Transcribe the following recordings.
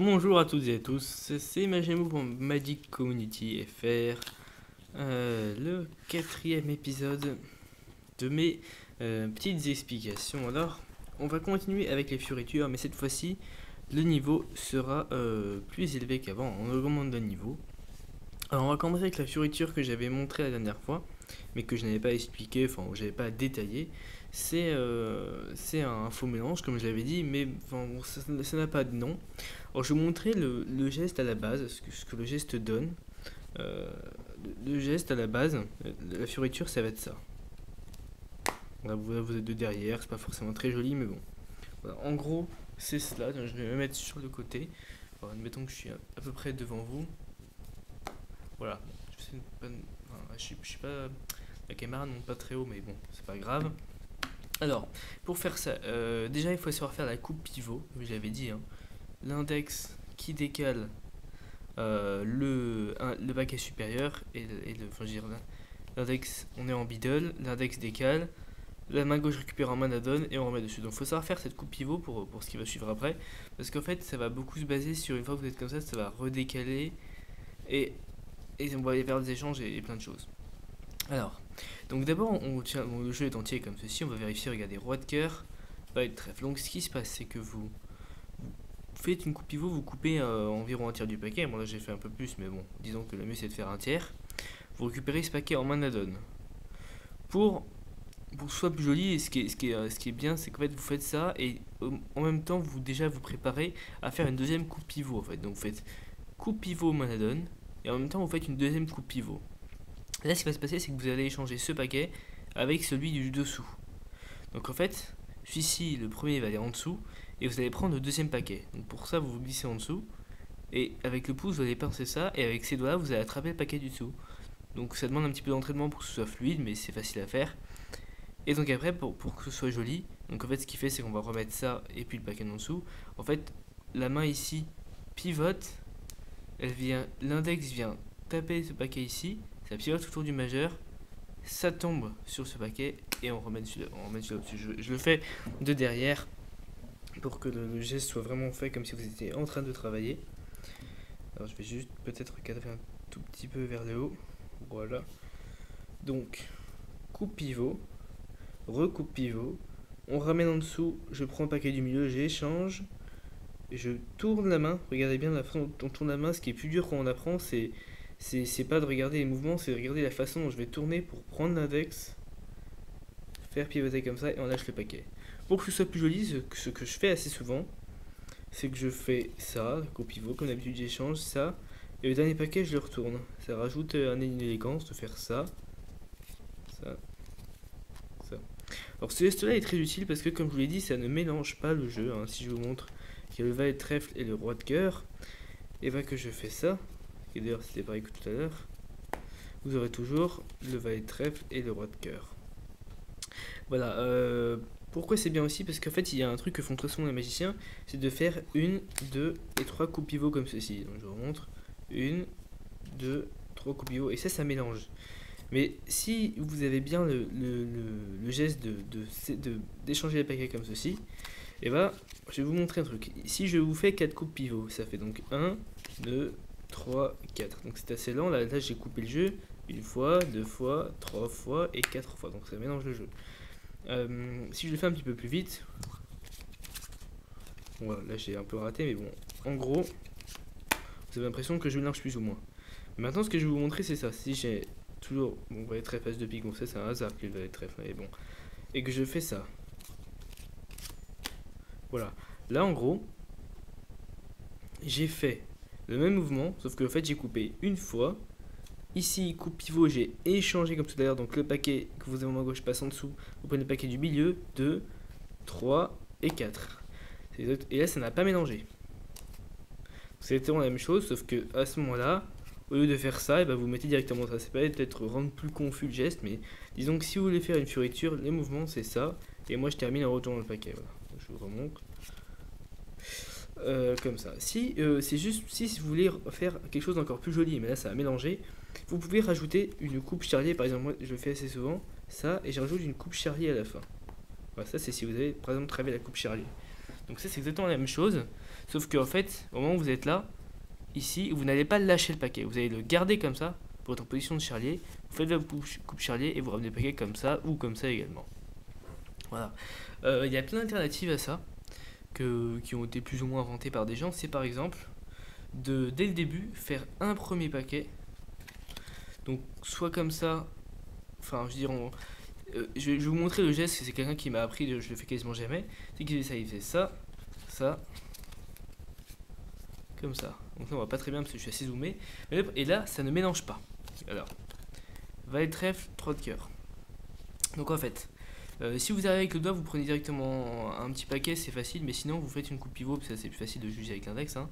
Bonjour à toutes et à tous, c'est Imaginez-vous pour Magic Community FR, le quatrième épisode de mes petites explications. Alors, on va continuer avec les fioritures, mais cette fois-ci, le niveau sera plus élevé qu'avant, on augmente de niveau. Alors, on va commencer avec la fioriture que j'avais montrée la dernière fois, mais que je n'avais pas expliqué, enfin, je n'avais pas détaillé. C'est un faux mélange, comme je l'avais dit, mais enfin, bon, ça n'a pas de nom. Alors, je vais vous montrer le geste à la base, ce que le geste donne. Euh, le geste à la base, la fioriture, ça va être ça. Là, vous êtes de derrière, c'est pas forcément très joli, mais bon. Voilà, en gros, c'est cela. Donc, je vais me mettre sur le côté. Alors, admettons que je suis à peu près devant vous. Voilà. Je suis pas. La caméra ne monte pas très haut, mais bon, c'est pas grave. Alors, pour faire ça, déjà il faut savoir faire la coupe pivot, comme je l'avais dit, hein. L'index qui décale le paquet supérieur enfin, je veux dire, l'index, on est en middle, l'index décale, la main gauche récupère en main donne et on remet dessus. Donc il faut savoir faire cette coupe pivot pour ce qui va suivre après, parce qu'en fait ça va beaucoup se baser sur une fois que vous êtes comme ça va redécaler et on va aller vers des échanges et plein de choses. Alors, donc d'abord le jeu est entier comme ceci, on va vérifier, regardez, roi de cœur, pas de trèfle. Donc ce qui se passe c'est que vous faites une coupe pivot, vous coupez environ un tiers du paquet. Bon là j'ai fait un peu plus, mais bon, disons que le mieux c'est de faire un tiers. Vous récupérez ce paquet en main donne. Pour que ce soit plus joli, ce qui est bien, c'est qu'en fait vous faites ça et en même temps vous préparez à faire une deuxième coupe pivot en fait. Donc vous faites coupe pivot main donne et en même temps vous faites une deuxième coupe pivot. Là ce qui va se passer c'est que vous allez échanger ce paquet avec celui du dessous. Donc en fait, celui-ci, le premier va aller en dessous et vous allez prendre le deuxième paquet. Donc pour ça, vous vous glissez en dessous et avec le pouce, vous allez pincer ça et avec ces doigts, vous allez attraper le paquet du dessous. Donc ça demande un petit peu d'entraînement pour que ce soit fluide, mais c'est facile à faire. Et donc après, pour que ce soit joli, donc en fait, ce qu'il fait, c'est qu'on va remettre ça et puis le paquet en dessous. En fait, la main ici pivote, l'index vient taper ce paquet ici, ça pivote autour du majeur, ça tombe sur ce paquet et on remet celui-là dessus. Je le fais de derrière pour que le geste soit vraiment fait comme si vous étiez en train de travailler. Alors je vais juste peut-être recadrer un tout petit peu vers le haut. Voilà. Donc, coupe pivot, recoupe pivot, on ramène en dessous, je prends le paquet du milieu, j'échange, je tourne la main. Regardez bien la façon dont on tourne la main. Ce qui est plus dur quand on apprend, c'est pas de regarder les mouvements, c'est de regarder la façon dont je vais tourner pour prendre l'index, faire pivoter comme ça et on lâche le paquet. Pour que ce soit plus joli, ce que je fais assez souvent, c'est que je fais ça, coupe pivot, comme d'habitude j'échange ça, et le dernier paquet je le retourne. Ça rajoute une élégance de faire ça, ça, ça. Alors ce geste là est très utile parce que comme je vous l'ai dit, ça ne mélange pas le jeu, hein. Si je vous montre qu'il y a le valet de trèfle et le roi de cœur, et bien que je fais ça, et d'ailleurs c'était pareil que tout à l'heure, vous aurez toujours le valet de trèfle et le roi de cœur. Voilà, pourquoi c'est bien aussi? Parce qu'en fait, il y a un truc que font très souvent les magiciens, c'est de faire 1, 2 et 3 coups pivots comme ceci. Donc je vous montre, 1, 2, 3 coups pivots, et ça mélange. Mais si vous avez bien le geste d'échanger les paquets comme ceci, et bah, je vais vous montrer un truc. Si je vous fais 4 coups pivots, ça fait donc 1, 2, 3, 4. Donc c'est assez lent, là j'ai coupé le jeu, une fois, deux fois, trois fois et 4 fois, donc ça mélange le jeu. Si je le fais un petit peu plus vite, bon, là j'ai un peu raté, mais bon, en gros, vous avez l'impression que je mélange plus ou moins. Maintenant, ce que je vais vous montrer, c'est ça. Si j'ai toujours mon valet de trèfle as de pique, bon, ça c'est un hasard que le valet de trèfle, mais bon, et que je fais ça, voilà. Là, en gros, j'ai fait le même mouvement, sauf que en fait, j'ai coupé une fois. Ici, coupe pivot, j'ai échangé comme tout à l'heure, donc le paquet que vous avez en main gauche passe en dessous, vous prenez le paquet du milieu, 2, 3 et 4. Et là, ça n'a pas mélangé. C'est exactement la même chose, sauf que à ce moment-là, au lieu de faire ça, et ben vous mettez directement ça. C'est peut-être rendre plus confus le geste, mais disons que si vous voulez faire une fioriture, les mouvements c'est ça, et moi je termine en retournant le paquet. Voilà. Je vous remonte. Comme ça. Si vous voulez faire quelque chose d'encore plus joli, mais là ça a mélangé, vous pouvez rajouter une coupe charlier. Par exemple, moi je le fais assez souvent, ça, et je rajoute une coupe charlier à la fin. Voilà, ça c'est si vous avez par exemple travaillé la coupe charlier. Donc ça c'est exactement la même chose, sauf qu'en fait, au moment où vous êtes là, ici, vous n'allez pas lâcher le paquet, vous allez le garder comme ça, pour être en position de charlier, vous faites votre coupe charlier et vous ramenez le paquet comme ça, ou comme ça également. Voilà. Il y a plein d'alternatives à ça, qui ont été plus ou moins inventées par des gens, c'est par exemple, dès le début, faire un premier paquet, donc soit comme ça, enfin je veux dire, je vais vous montrer le geste, c'est quelqu'un qui m'a appris, je le fais quasiment jamais, c'est qu'il fait ça, il fait ça, ça, comme ça. Donc là on voit pas très bien parce que je suis assez zoomé, et là ça ne mélange pas. Alors, valet de trèfle, 3 de cœur. Donc en fait, si vous arrivez avec le doigt, vous prenez directement un petit paquet, c'est facile, mais sinon vous faites une coupe pivot, parce que c'est plus facile de juger avec l'index. Hein.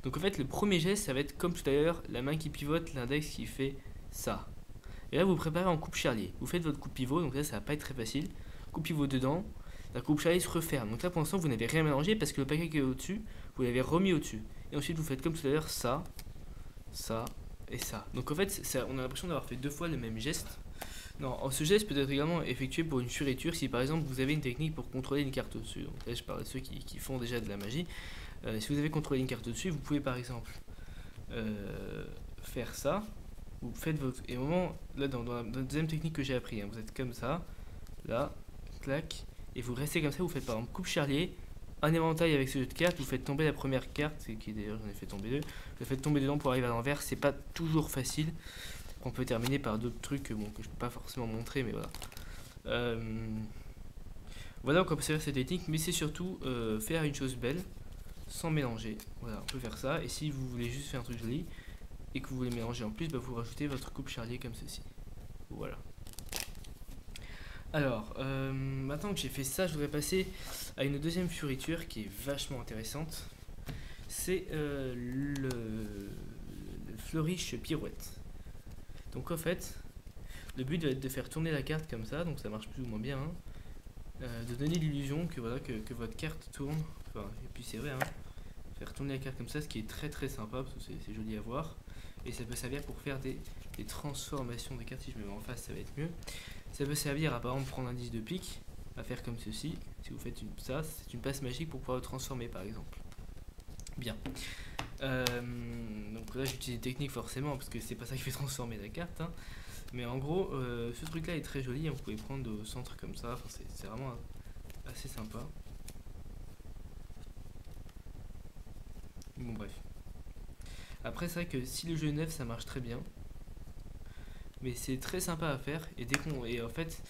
Donc en fait, le premier geste, ça va être comme tout à l'heure, la main qui pivote, l'index qui fait ça. Et là, vous préparez en coupe charlier. Vous faites votre coupe pivot, donc là, ça va pas être très facile. Coupe pivot dedans, la coupe charlier se referme. Donc là, pour l'instant, vous n'avez rien mélangé parce que le paquet qui est au-dessus, vous l'avez remis au-dessus. Et ensuite, vous faites comme tout à l'heure, ça, ça et ça. Donc en fait, on a l'impression d'avoir fait 2 fois le même geste. Non, ce geste peut être également effectué pour une fioriture si par exemple vous avez une technique pour contrôler une carte au-dessus. Donc là, je parle de ceux qui font déjà de la magie. Si vous avez contrôlé une carte au-dessus, vous pouvez par exemple faire ça. Vous faites votre. Et au moment, là, dans la deuxième technique que j'ai appris, hein, vous êtes comme ça, là, clac, et vous restez comme ça. Vous faites par exemple coupe charlier, un éventail avec ce jeu de cartes. Vous faites tomber la première carte, qui d'ailleurs j'en ai fait tomber 2. Vous faites tomber dedans pour arriver à l'envers. C'est pas toujours facile. On peut terminer par d'autres trucs bon, que je peux pas forcément montrer, mais voilà. Voilà, on peut faire cette technique, mais c'est surtout faire une chose belle, sans mélanger. Voilà, on peut faire ça, et si vous voulez juste faire un truc joli, et que vous voulez mélanger en plus, bah, vous rajoutez votre coupe charlier comme ceci. Voilà. Alors, maintenant que j'ai fait ça, je voudrais passer à une deuxième fioriture qui est vachement intéressante. C'est le Flourish Pirouette. Donc en fait, le but va être de faire tourner la carte comme ça, donc ça marche plus ou moins bien, hein, de donner l'illusion que, voilà, que votre carte tourne, enfin, et puis c'est vrai, hein, faire tourner la carte comme ça, ce qui est très très sympa, parce que c'est joli à voir, et ça peut servir pour faire des transformations de cartes. Si je me mets en face, ça va être mieux. Ça peut servir à par exemple prendre un 10 de pique, à faire comme ceci, si vous faites ça, c'est une passe magique pour pouvoir le transformer par exemple. Bien. Donc là j'utilise des techniques forcément parce que c'est pas ça qui fait transformer la carte, hein. Mais en gros ce truc là est très joli, hein. Vous pouvez prendre au centre comme ça, enfin, c'est vraiment assez sympa. Bon bref. Après c'est vrai que si le jeu est neuf ça marche très bien, mais c'est très sympa à faire, et en fait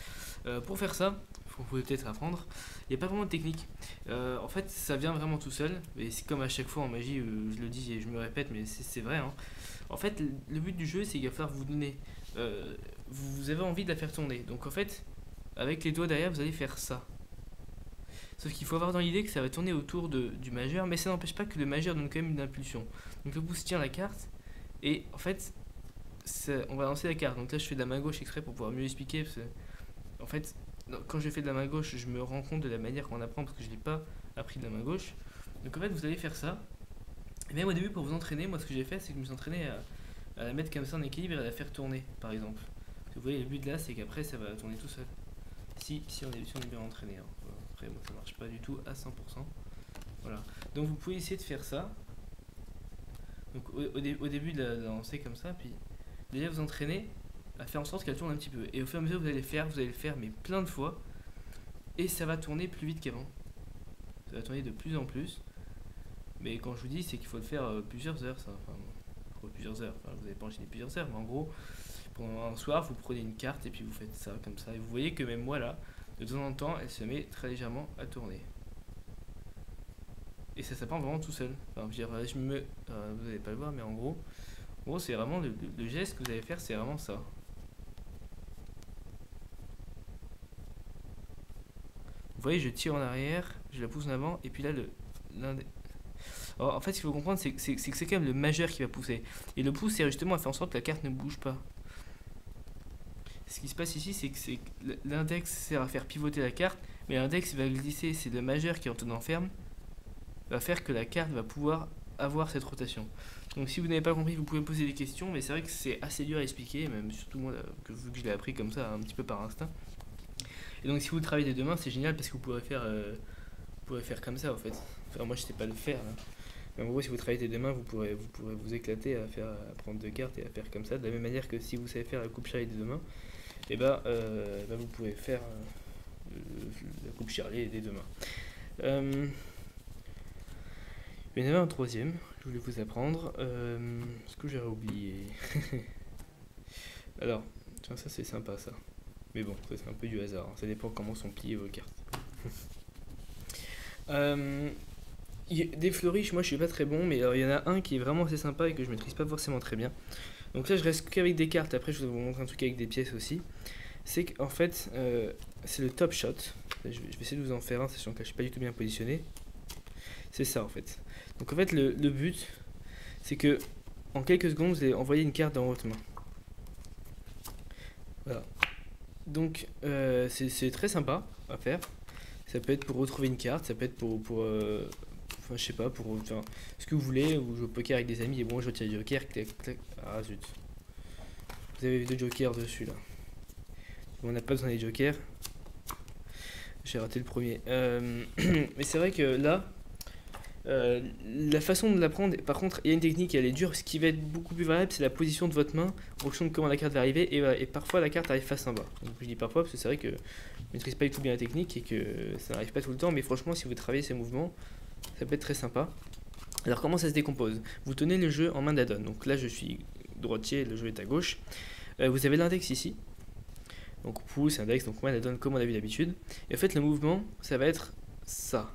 pour faire ça vous pouvez peut-être apprendre. Il n'y a pas vraiment de technique. En fait, ça vient vraiment tout seul. Et c'est comme à chaque fois en magie, je le dis et je me répète, mais c'est vrai. Hein. En fait, le but du jeu, c'est qu'il va falloir vous donner. Vous avez envie de la faire tourner. Donc en fait, avec les doigts derrière, vous allez faire ça. Sauf qu'il faut avoir dans l'idée que ça va tourner autour du majeur, mais ça n'empêche pas que le majeur donne quand même une impulsion. Donc le pouce tient la carte, et en fait, on va lancer la carte. Donc là, je fais de la main gauche exprès pour pouvoir mieux expliquer. Parce que, en fait, quand je fais de la main gauche, je me rends compte de la manière qu'on apprend parce que je n'ai pas appris de la main gauche. Donc en fait, vous allez faire ça. Et même au début, pour vous entraîner, moi ce que j'ai fait, c'est que je me suis entraîné à la mettre comme ça en équilibre et à la faire tourner, par exemple. Parce que vous voyez, le but là, c'est qu'après, ça va tourner tout seul. Si on est bien entraîné. Hein. Après, moi, ça marche pas du tout à 100%. Voilà. Donc vous pouvez essayer de faire ça. Donc au début de la lancer comme ça, puis déjà vous entraînez à faire en sorte qu'elle tourne un petit peu. Et au fur et à mesure, vous allez le faire, mais plein de fois. Et ça va tourner plus vite qu'avant. Ça va tourner de plus en plus. Mais quand je vous dis, c'est qu'il faut le faire plusieurs heures, ça. Enfin, plusieurs heures. Enfin, vous n'allez pas enchaîner plusieurs heures, mais en gros, pendant un soir, vous prenez une carte et puis vous faites ça, comme ça. Et vous voyez que même moi, là, de temps en temps, elle se met très légèrement à tourner. Et ça s'apprend vraiment tout seul. Enfin, je veux dire, vous n'allez pas le voir, mais en gros c'est vraiment le geste que vous allez faire, c'est vraiment ça. Vous voyez, je tire en arrière, je la pousse en avant, et puis là, alors, en fait, ce qu'il faut comprendre, c'est que c'est quand même le majeur qui va pousser. Et le pouce, c'est justement à faire en sorte que la carte ne bouge pas. Ce qui se passe ici, c'est que l'index sert à faire pivoter la carte, mais l'index va glisser, c'est le majeur qui, en tenant ferme, va faire que la carte va pouvoir avoir cette rotation. Donc si vous n'avez pas compris, vous pouvez me poser des questions, mais c'est vrai que c'est assez dur à expliquer, même surtout moi, vu que je l'ai appris comme ça, un petit peu par instinct. Et donc si vous travaillez des deux mains, c'est génial parce que vous pourrez faire pourrez faire comme ça en fait. Enfin, moi je sais pas le faire là. Mais en gros, si vous travaillez des deux mains, vous pourrez vous éclater à prendre deux cartes et à faire comme ça. De la même manière que si vous savez faire la coupe Charlie des deux mains, et bah, vous pouvez faire la coupe Charlie des deux mains. Il y en avait un troisième, je voulais vous apprendre. Ce que j'aurais oublié. Alors, tiens, ça c'est sympa ça. Mais bon, ça c'est un peu du hasard. Hein. Ça dépend comment sont pliées vos cartes. Des fleuriches, moi je suis pas très bon, mais alors, il y en a un qui est vraiment assez sympa et que je maîtrise pas forcément très bien. Donc là, je reste qu'avec des cartes. Après, je vais vous montrer un truc avec des pièces aussi. C'est qu'en fait, c'est le top shot. Je vais essayer de vous en faire un, sachant que je suis pas du tout bien positionné. C'est ça en fait. Donc en fait, le but, c'est que en quelques secondes, vous allez envoyer une carte dans votre main. Voilà. Donc c'est très sympa à faire. Ça peut être pour retrouver une carte, ça peut être pour enfin, je sais pas, pour enfin, ce que vous voulez, ou jouer au poker avec des amis, et bon, je retire le joker, clac, clac. Ah zut. Vous avez deux jokers dessus là. On n'a pas besoin des jokers. J'ai raté le premier. Mais c'est vrai que là, la façon de la prendre, par contre, il y a une technique, elle est dure. Ce qui va être beaucoup plus variable, c'est la position de votre main en fonction de comment la carte va arriver. Et parfois, la carte arrive face en bas. Donc, je dis parfois parce que c'est vrai que je ne maîtrise pas du tout bien la technique et que ça n'arrive pas tout le temps. Mais franchement, si vous travaillez ces mouvements, ça peut être très sympa. Alors, comment ça se décompose? Vous tenez le jeu en main d'adon. Donc là, je suis droitier, le jeu est à gauche. Vous avez l'index ici. Donc pouce, index, donc main d'adon comme on a vu d'habitude. Et en fait, le mouvement, ça va être ça.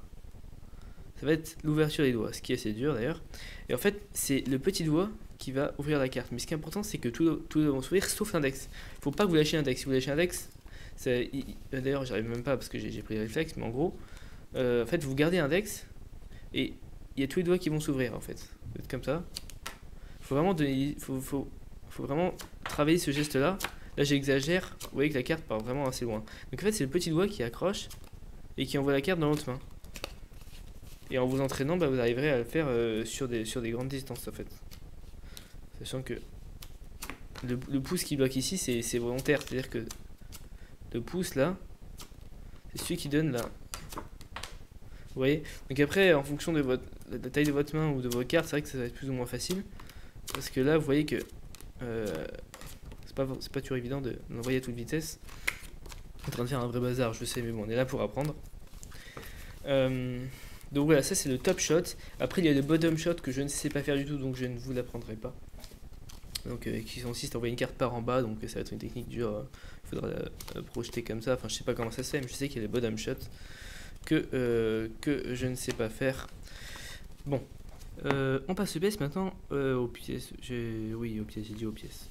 Ça va être l'ouverture des doigts, ce qui est assez dur d'ailleurs. Et en fait, c'est le petit doigt qui va ouvrir la carte. Mais ce qui est important, c'est que tout va s'ouvrir sauf l'index. Il ne faut pas que vous lâchiez l'index. Si vous lâchez l'index, d'ailleurs, j'arrive même pas parce que j'ai pris le réflexe, mais en gros, en fait, vous gardez l'index et il y a tous les doigts qui vont s'ouvrir en fait. Vous faites comme ça. Faut faut vraiment travailler ce geste-là. Là, j'exagère. Vous voyez que la carte part vraiment assez loin. Donc en fait, c'est le petit doigt qui accroche et qui envoie la carte dans l'autre main. Et en vous entraînant, bah, vous arriverez à le faire sur des grandes distances en fait. Sachant que le pouce qui bloque ici, c'est volontaire. C'est-à-dire que le pouce là, c'est celui qui donne là. Vous voyez? Donc après, en fonction de la taille de votre main ou de vos cartes, c'est vrai que ça va être plus ou moins facile. Parce que là, vous voyez que c'est pas toujours évident de l'envoyer à toute vitesse. On est en train de faire un vrai bazar, je sais, mais bon, on est là pour apprendre. Donc voilà, ça c'est le top shot. Après, il y a le bottom shot que je ne sais pas faire du tout, donc je ne vous l'apprendrai pas. Donc, qui consiste à envoyer une carte par en bas, donc ça va être une technique dure. Il faudra la projeter comme ça. Enfin, je sais pas comment ça se fait, mais je sais qu'il y a le bottom shot que je ne sais pas faire. Bon, on passe aux pièces maintenant. Aux pièces, oui, aux pièces, j'ai dit aux pièces.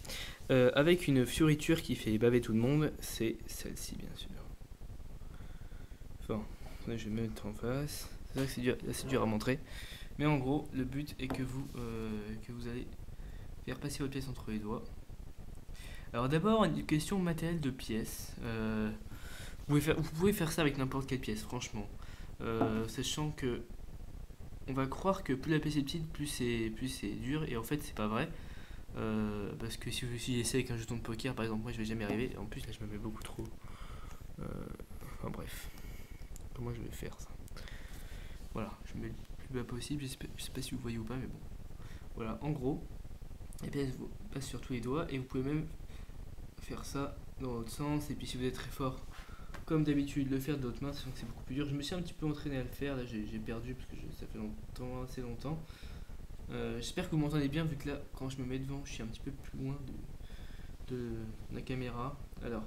Avec une fioriture qui fait baver tout le monde, c'est celle-ci, bien sûr. Enfin, là, je vais me mettre en face. C'est vrai que c'est dur à montrer. Mais en gros, le but est que vous allez faire passer votre pièce entre les doigts. Alors d'abord, une question matérielle de pièces. Vous pouvez faire ça avec n'importe quelle pièce, franchement. Sachant que on va croire que plus la pièce est petite, plus c'est dur. Et en fait, c'est pas vrai. Parce que si vous essayez avec un jeton de poker, par exemple, moi je vais jamais arriver. En plus, là, je me mets beaucoup trop. Enfin bref. Comment je vais faire ça? Voilà, je mets le plus bas possible. Je sais pas si vous voyez ou pas, mais bon. Voilà, en gros, la pièce vous passe sur tous les doigts et vous pouvez même faire ça dans l'autre sens. Et puis si vous êtes très fort, comme d'habitude, le faire de l'autre main, sachant que c'est beaucoup plus dur. Je me suis un petit peu entraîné à le faire. Là, j'ai perdu parce que ça fait longtemps, assez longtemps. J'espère que vous m'entendez bien, vu que là, quand je me mets devant, je suis un petit peu plus loin de la caméra. Alors,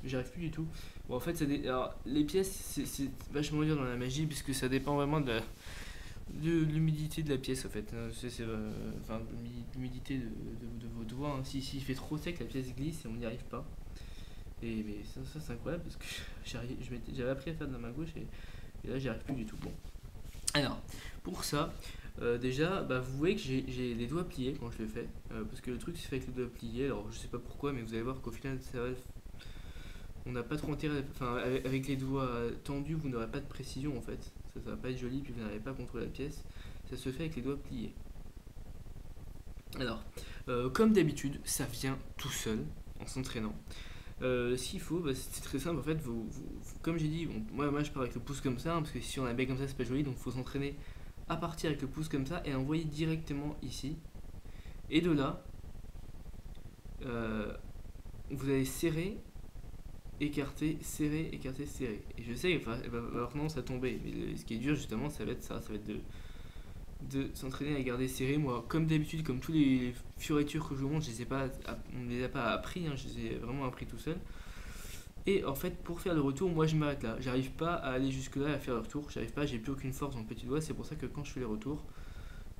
j'arrive plus du tout. Bon, en fait, alors, les pièces, c'est vachement dur dans la magie, puisque ça dépend vraiment de l'humidité de la pièce, en fait. Enfin, l'humidité de vos doigts. Hein. Si il fait trop sec, la pièce glisse et on n'y arrive pas. Mais ça c'est incroyable, parce que j'avais appris à faire de la main gauche et là, j'y arrive plus du tout. Bon. Alors, pour ça, déjà, bah, vous voyez que j'ai les doigts pliés quand je le fais. Parce que le truc, c'est fait avec les doigts pliés. Alors, je sais pas pourquoi, mais vous allez voir qu'au final, on n'a pas trop intérêt. Enfin, avec les doigts tendus, vous n'aurez pas de précision en fait. Ça va pas être joli, puis vous n'arrivez pas à contrôler la pièce. Ça se fait avec les doigts pliés. Alors, comme d'habitude, ça vient tout seul en s'entraînant. Ce qu'il faut, bah, c'est très simple en fait. Comme j'ai dit, bon, moi je pars avec le pouce comme ça, hein, parce que si on a un bec comme ça, c'est pas joli, donc il faut s'entraîner à partir avec le pouce comme ça et à envoyer directement ici. Et de là, euh, vous allez serrer, écarter, serrer, écarter, serrer. Et je sais, enfin, elle va avoir tendance à tomber. Mais ce qui est dur justement, ça va être ça, ça va être de s'entraîner à garder serré. Moi, comme d'habitude, comme tous les fioritures que je vous montre, je les ai pas, on ne les a pas appris, hein, je les ai vraiment appris tout seul. Et en fait, pour faire le retour, moi je m'arrête là. J'arrive pas à aller jusque là à faire le retour. J'arrive pas, j'ai plus aucune force dans le petit doigt. C'est pour ça que quand je fais les retours,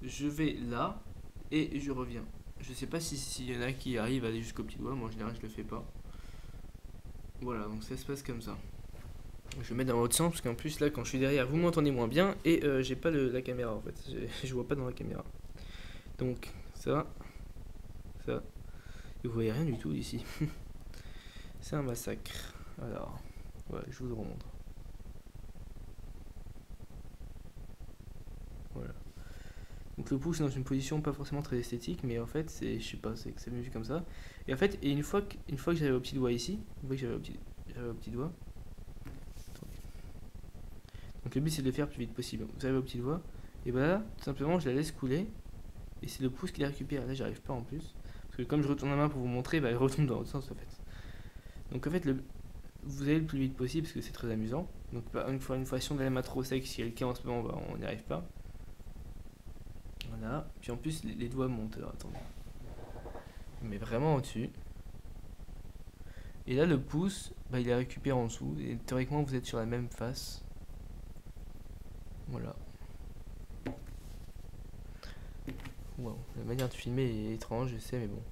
je vais là et je reviens. Je sais pas s'il y en a qui arrivent à aller jusqu'au petit doigt. Moi en général, je le fais pas. Voilà, donc ça se passe comme ça. Je vais mettre dans l'autre sens parce qu'en plus là, quand je suis derrière, vous m'entendez moins bien et j'ai pas la caméra en fait. Je vois pas dans la caméra. Donc ça, ça. Et vous voyez rien du tout ici. C'est un massacre. Alors, ouais, je vous le remontre. Voilà. Donc le pouce est dans une position pas forcément très esthétique, mais en fait, c'est, je sais pas, c'est que c'est mieux vu comme ça. Et en fait, une fois que j'avais au petit doigt ici, vous voyez que j'avais au petit doigt. Donc le but c'est de le faire le plus vite possible. Vous avez au petit doigt, et voilà, tout simplement, je la laisse couler, et c'est le pouce qui la récupère. Là, j'arrive pas en plus, parce que comme je retourne la main pour vous montrer, bah, elle retombe dans l'autre sens en fait. Donc en fait, vous allez le plus vite possible parce que c'est très amusant. Donc une fois si on a la main trop sec, si elle est en ce moment, bah, on n'y arrive pas. Voilà. Puis en plus les doigts montent. Alors attendez. Mais vraiment au-dessus. Et là le pouce, bah, il est récupéré en dessous. Et théoriquement vous êtes sur la même face. Voilà. Wow. La manière de filmer est étrange, je sais, mais bon.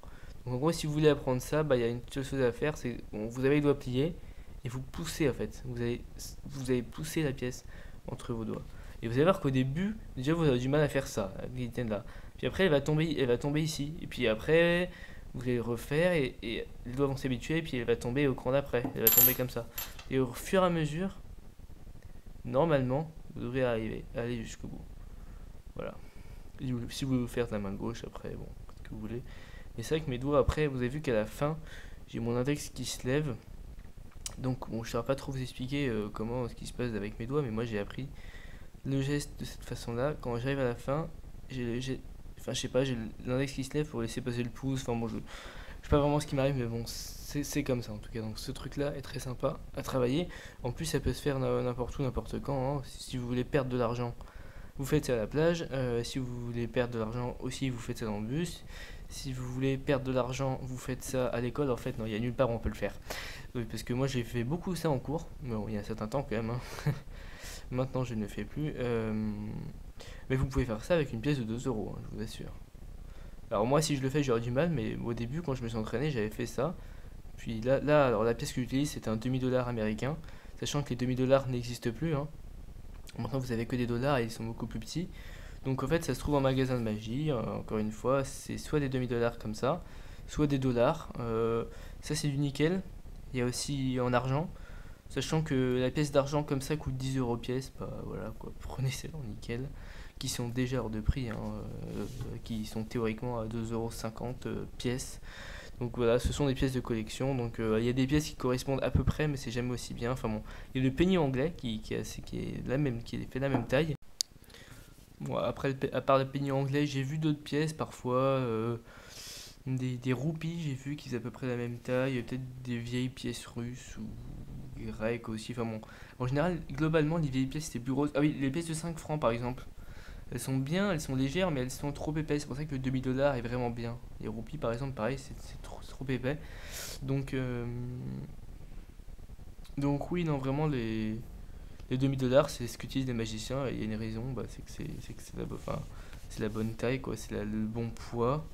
Donc en gros, si vous voulez apprendre ça, bah, il y a une seule chose à faire, c'est bon, vous avez les doigts pliés et vous poussez en fait. Vous allez pousser la pièce entre vos doigts. Et vous allez voir qu'au début, déjà vous avez du mal à faire ça, la glitine là. Puis après, elle va tomber ici. Et puis après, vous allez refaire et les doigts vont s'habituer. Et puis elle va tomber au cran d'après. Elle va tomber comme ça. Et au fur et à mesure, normalement, vous devrez aller jusqu'au bout. Voilà. Si vous voulez faire de la main gauche, après, bon, ce que vous voulez. Et c'est vrai que mes doigts, après, vous avez vu qu'à la fin, j'ai mon index qui se lève. Donc, bon, je ne saurais pas trop vous expliquer comment ce qui se passe avec mes doigts, mais moi j'ai appris le geste de cette façon-là. Quand j'arrive à la fin, enfin, je sais pas, j'ai l'index qui se lève pour laisser passer le pouce. Enfin, bon, je sais pas vraiment ce qui m'arrive, mais bon, c'est comme ça en tout cas. Donc, ce truc-là est très sympa à travailler. En plus, ça peut se faire n'importe où, n'importe quand, hein. Si vous voulez perdre de l'argent, vous faites ça à la plage. Si vous voulez perdre de l'argent aussi, vous faites ça dans le bus. Si vous voulez perdre de l'argent, vous faites ça à l'école. En fait, non, il y a nulle part où on peut le faire. Oui, parce que moi j'ai fait beaucoup ça en cours. Mais bon, il y a un certain temps quand même, hein. Maintenant, je ne le fais plus. Mais vous pouvez faire ça avec une pièce de 2 euros, hein, je vous assure. Alors moi, si je le fais, j'aurais du mal. Mais au début, quand je me suis entraîné, j'avais fait ça. Puis là alors la pièce que j'utilise, c'est un demi-dollar américain. Sachant que les demi-dollars n'existent plus, hein. Maintenant, vous avez que des dollars et ils sont beaucoup plus petits. Donc en fait, ça se trouve en magasin de magie. Encore une fois, c'est soit des demi-dollars comme ça, soit des dollars. Ça, c'est du nickel. Il y a aussi en argent. Sachant que la pièce d'argent comme ça coûte 10 euros pièce, bah voilà quoi, prenez celle en nickel, qui sont déjà hors de prix, hein, qui sont théoriquement à 2,50 € pièce. Donc voilà, ce sont des pièces de collection. Donc il y a des pièces qui correspondent à peu près, mais c'est jamais aussi bien. Enfin bon, il y a le penny anglais qui est qui est fait de la même taille. Bon, après, à part le penny anglais, j'ai vu d'autres pièces parfois. Des roupies, j'ai vu qu'ils faisaient à peu près la même taille. Peut-être des vieilles pièces russes ou grecques aussi. Enfin bon, en général, globalement, les vieilles pièces c'était plus rose. Ah oui, les pièces de 5 francs par exemple. Elles sont bien, elles sont légères, mais elles sont trop épais. C'est pour ça que le demi-dollar est vraiment bien. Les roupies, par exemple, pareil, c'est trop épais. Donc, donc oui, non, vraiment, les demi-dollars, c'est ce qu'utilisent les magiciens. Et il y a une raison, bah, c'est que enfin, c'est la bonne taille, quoi. C'est le bon poids.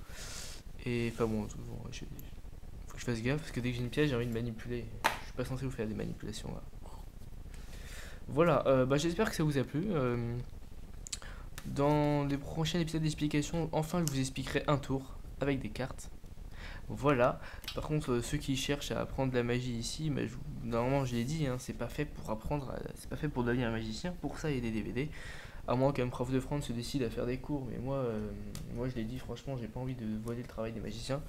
Et enfin bon, faut que je fasse gaffe parce que dès que j'ai une pièce, j'ai envie de manipuler. Je suis pas censé vous faire des manipulations là. Voilà, bah, j'espère que ça vous a plu. Dans les prochains épisodes d'explication, enfin je vous expliquerai un tour avec des cartes. Voilà. Par contre, ceux qui cherchent à apprendre de la magie ici, bah, normalement je l'ai dit, hein, c'est pas fait pour apprendre, c'est pas fait pour devenir un magicien. Pour ça, il y a des DVD. À moins qu'un prof de France se décide à faire des cours, mais moi je l'ai dit, franchement, j'ai pas envie de voiler le travail des magiciens.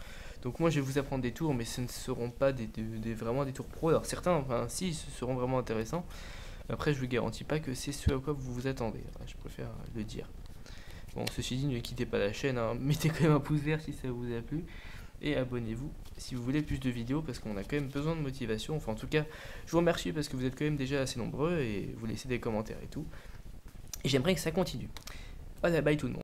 Donc moi je vais vous apprendre des tours, mais ce ne seront pas vraiment des tours pro. Alors certains, enfin si, ce seront vraiment intéressants. Après je vous garantis pas que c'est ce à quoi vous vous attendez, je préfère le dire. Bon, ceci dit, ne quittez pas la chaîne, hein. Mettez quand même un pouce vert si ça vous a plu. Et abonnez-vous si vous voulez plus de vidéos, parce qu'on a quand même besoin de motivation. Enfin en tout cas, je vous remercie parce que vous êtes quand même déjà assez nombreux et vous laissez des commentaires et tout. Et j'aimerais que ça continue. Voilà, bye tout le monde.